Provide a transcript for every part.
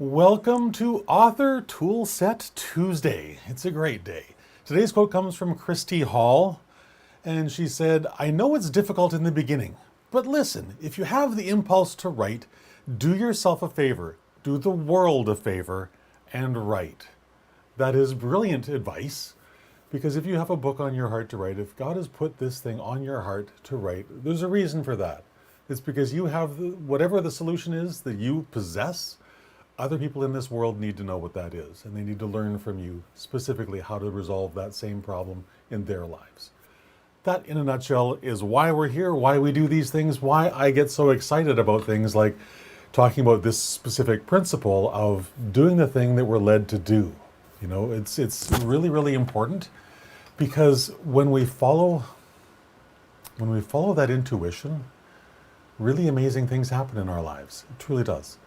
Welcome to Author Toolset Tuesday. It's a great day. Today's quote comes from Christy Hall, and she said, "I know it's difficult in the beginning, but listen, if you have the impulse to write, do yourself a favor, do the world a favor, and write." That is brilliant advice, because if you have a book on your heart to write, if God has put this thing on your heart to write, there's a reason for that. It's because you have whatever the solution is that you possess. Other people in this world need to know what that is, and they need to learn from you specifically how to resolve that same problem in their lives. That, in a nutshell, is why we're here, why we do these things, why I get so excited about things like talking about this specific principle of doing the thing that we're led to do. You know, it's really, really important, because when we follow that intuition, really amazing things happen in our lives. It truly does.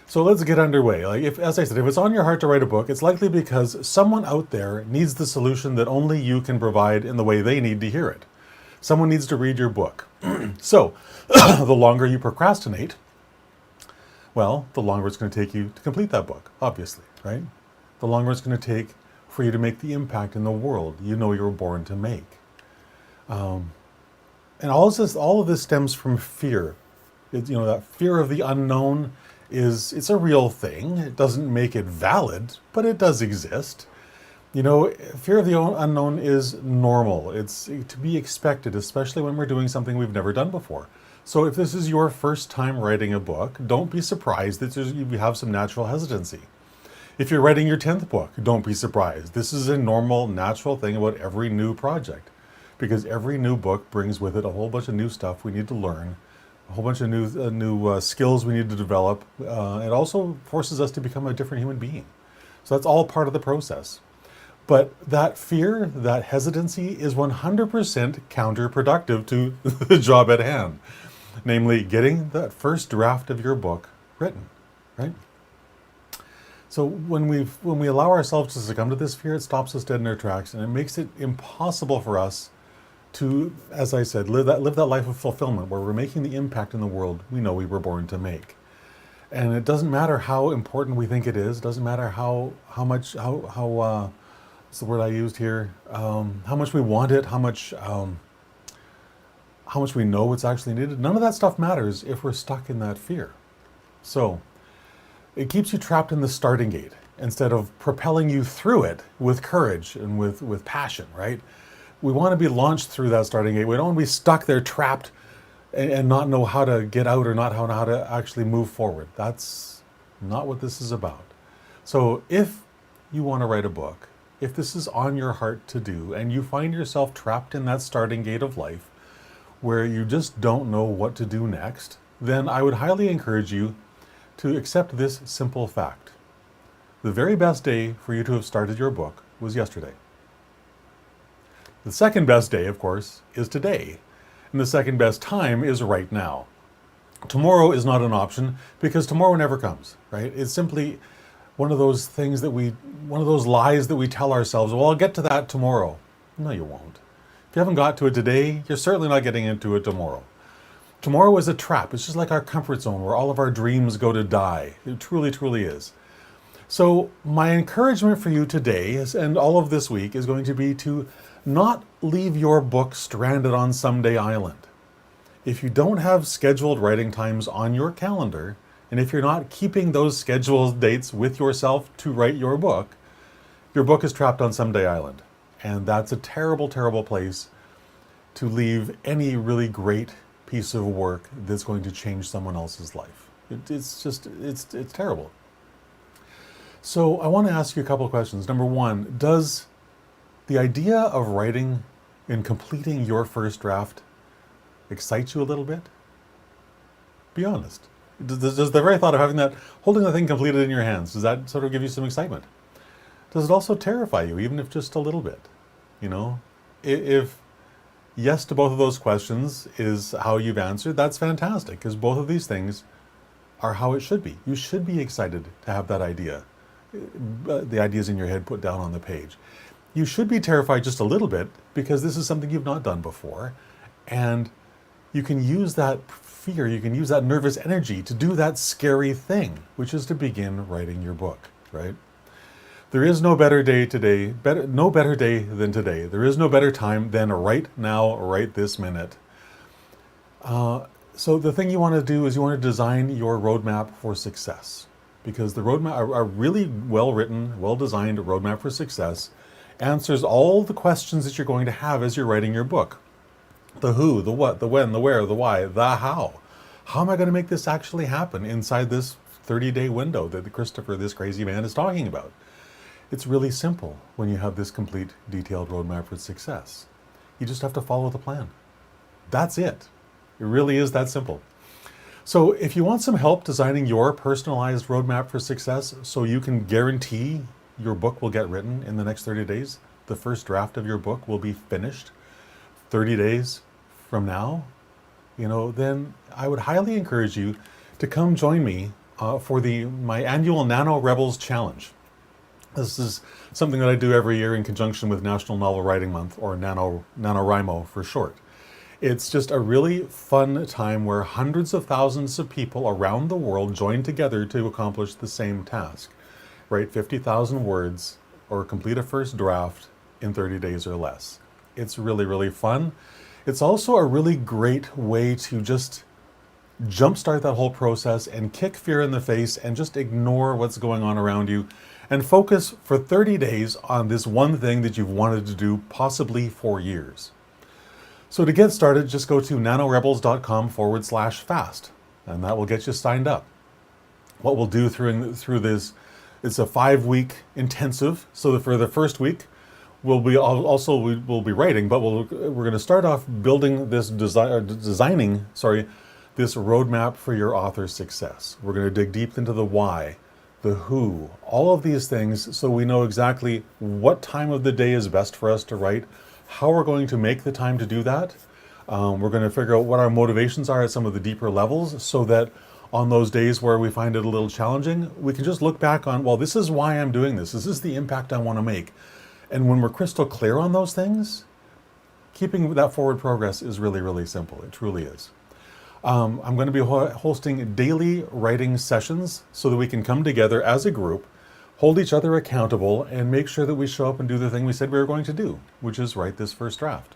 So let's get underway. As I said, if it's on your heart to write a book, it's likely because someone out there needs the solution that only you can provide in the way they need to hear it. Someone needs to read your book. So the longer you procrastinate, well, the longer it's going to take you to complete that book, obviously, right? The longer it's going to take for you to make the impact in the world you know you were born to make. And all of this stems from fear. That fear of the unknown it's a real thing. It doesn't make it valid, but it does exist. Fear of the unknown is normal. It's to be expected, especially when we're doing something we've never done before. So if this is your first time writing a book, don't be surprised that you have some natural hesitancy. If you're writing your 10th book, don't be surprised. This is a normal, natural thing about every new project, because every new book brings with it a whole bunch of new stuff we need to learn, a whole bunch of new skills we need to develop. It also forces us to become a different human being. So that's all part of the process. But that fear, that hesitancy is 100% counterproductive to the job at hand, namely getting that first draft of your book written, right? So when we allow ourselves to succumb to this fear, it stops us dead in our tracks, and it makes it impossible for us to, as I said, live that life of fulfillment where we're making the impact in the world we know we were born to make. And it doesn't matter how important we think it is. It doesn't matter how much what's the word I used here? How much we want it, how much we know it's actually needed. None of that stuff matters if we're stuck in that fear. So it keeps you trapped in the starting gate instead of propelling you through it with courage and with passion, right? We want to be launched through that starting gate. We don't want to be stuck there trapped and not know how to get out or not know how to actually move forward. That's not what this is about. So if you want to write a book, if this is on your heart to do, and you find yourself trapped in that starting gate of life where you just don't know what to do next, then I would highly encourage you to accept this simple fact. The very best day for you to have started your book was yesterday. The second best day, of course, is today. And the second best time is right now. Tomorrow is not an option because tomorrow never comes, right? It's simply one of those lies that we tell ourselves, well, I'll get to that tomorrow. No, you won't. If you haven't got to it today, you're certainly not getting into it tomorrow. Tomorrow is a trap. It's just like our comfort zone where all of our dreams go to die. It truly, truly is. So my encouragement for you today and all of this week is going to be to not leave your book stranded on someday island. If you don't have scheduled writing times on your calendar, and if you're not keeping those scheduled dates with yourself to write your book is trapped on someday island. And that's a terrible, terrible place to leave any really great piece of work that's going to change someone else's life. It's terrible. So I want to ask you a couple of questions. Number one, does the idea of writing and completing your first draft excite you a little bit? Be honest. Does the very thought of holding the thing completed in your hands, does that sort of give you some excitement? Does it also terrify you, even if just a little bit? If yes to both of those questions is how you've answered, that's fantastic, because both of these things are how it should be. You should be excited to have that idea, the ideas in your head put down on the page. You should be terrified just a little bit because this is something you've not done before, and you can use that fear, you can use that nervous energy to do that scary thing, which is to begin writing your book, right? There is no better day today, no better day than today. There is no better time than right now, right this minute. So the thing you want to do is you want to design your roadmap for success, because the roadmap, a really well-written, well-designed roadmap for success answers all the questions that you're going to have as you're writing your book. The who, the what, the when, the where, the why, the how. How am I going to make this actually happen inside this 30-day window that Christopher, this crazy man, is talking about? It's really simple when you have this complete, detailed roadmap for success. You just have to follow the plan. That's it. It really is that simple. So if you want some help designing your personalized roadmap for success so you can guarantee your book will get written in the next 30 days, the first draft of your book will be finished 30 days from now, then I would highly encourage you to come join me for my annual NaNo Rebels Challenge. This is something that I do every year in conjunction with National Novel Writing Month, or NaNoWriMo for short. It's just a really fun time where hundreds of thousands of people around the world join together to accomplish the same task. Write 50,000 words or complete a first draft in 30 days or less. It's really, really fun. It's also a really great way to just jumpstart that whole process and kick fear in the face and just ignore what's going on around you and focus for 30 days on this one thing that you've wanted to do possibly for years. So to get started, just go to nanorebels.com/fast, and that will get you signed up. What we'll do through this, it's a 5-week intensive. So for the first week, we'll be writing, but we're going to start off building this designing this roadmap for your author's success. We're going to dig deep into the why, the who, all of these things, so we know exactly what time of the day is best for us to write, how we're going to make the time to do that. We're going to figure out what our motivations are at some of the deeper levels, so that on those days where we find it a little challenging, we can just look back on, well, this is why I'm doing this. This is the impact I want to make. And when we're crystal clear on those things, keeping that forward progress is really, really simple. It truly is. I'm going to be hosting daily writing sessions so that we can come together as a group, hold each other accountable, and make sure that we show up and do the thing we said we were going to do, which is write this first draft.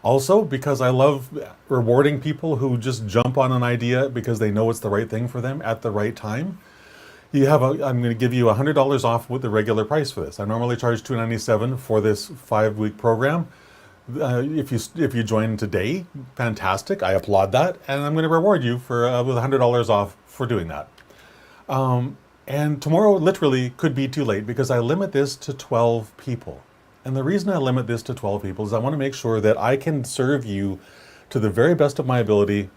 Also, because I love rewarding people who just jump on an idea because they know it's the right thing for them at the right time, I'm going to give you $100 off with the regular price for this. I normally charge $297 for this 5-week program. If you join today, fantastic. I applaud that, and I'm going to reward you with $100 off for doing that. And tomorrow literally could be too late because I limit this to 12 people. And the reason I limit this to 12 people is I want to make sure that I can serve you to the very best of my ability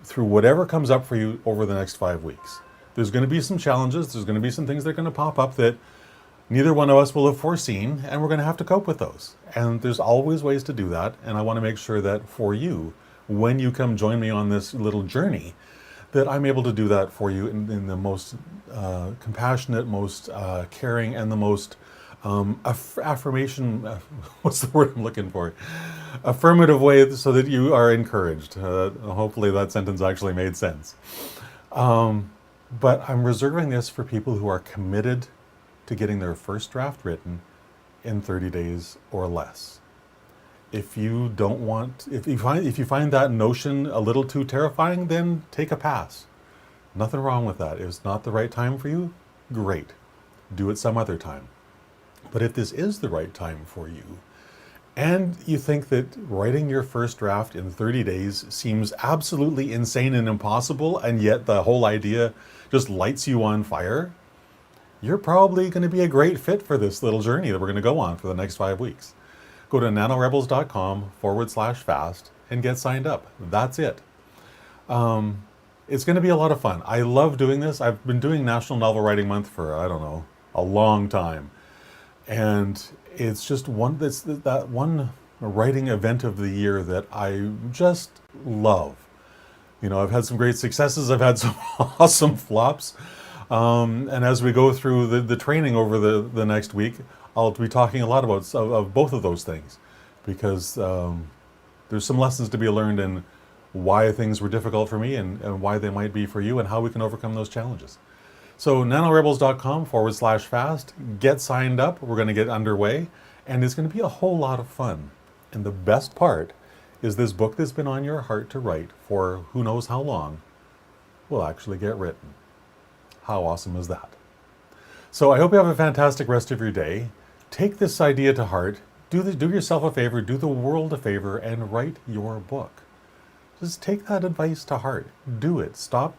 through whatever comes up for you over the next 5 weeks. There's going to be some challenges. There's going to be some things that are going to pop up that neither one of us will have foreseen, and we're going to have to cope with those. And there's always ways to do that. And I want to make sure that for you, when you come join me on this little journey, that I'm able to do that for you in the most compassionate, most caring, and the most affirmation, what's the word I'm looking for? Affirmative way, so that you are encouraged. Hopefully that sentence actually made sense. But I'm reserving this for people who are committed to getting their first draft written in 30 days or less. If you find that notion a little too terrifying, then take a pass. Nothing wrong with that. If it's not the right time for you, great. Do it some other time. But if this is the right time for you, and you think that writing your first draft in 30 days seems absolutely insane and impossible, and yet the whole idea just lights you on fire, you're probably going to be a great fit for this little journey that we're going to go on for the next 5 weeks. Go to nanorebels.com/fast and get signed up. That's it. It's going to be a lot of fun. I love doing this. I've been doing National Novel Writing Month for, I don't know, a long time. And it's just that one writing event of the year that I just love. I've had some great successes. I've had some awesome flops. And as we go through the training over the next week, I'll be talking a lot about both of those things, because there's some lessons to be learned in why things were difficult for me and why they might be for you and how we can overcome those challenges. So nanorebels.com/fast, get signed up. We're going to get underway and it's going to be a whole lot of fun. And the best part is this book that's been on your heart to write for who knows how long will actually get written. How awesome is that? So I hope you have a fantastic rest of your day. Take this idea to heart. Do yourself a favor, do the world a favor, and write your book. Just take that advice to heart. Do it. Stop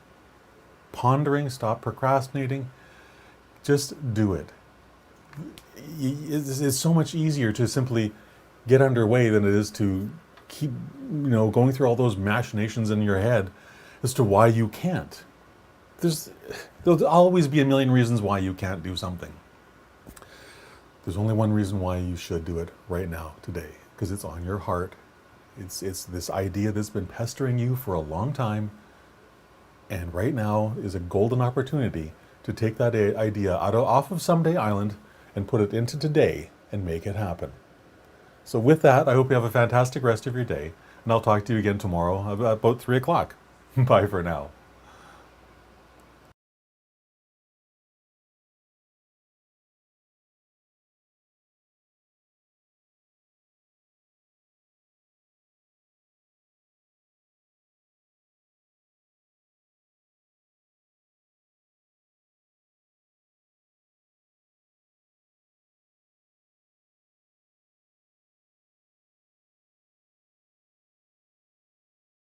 pondering, stop procrastinating. Just do it. It's so much easier to simply get underway than it is to keep, going through all those machinations in your head as to why you can't. There'll always be a million reasons why you can't do something. There's only one reason why you should do it right now, today, because it's on your heart. It's this idea that's been pestering you for a long time, and right now is a golden opportunity to take that idea off of Someday Island and put it into today and make it happen. So with that, I hope you have a fantastic rest of your day, and I'll talk to you again tomorrow about 3 o'clock. Bye for now.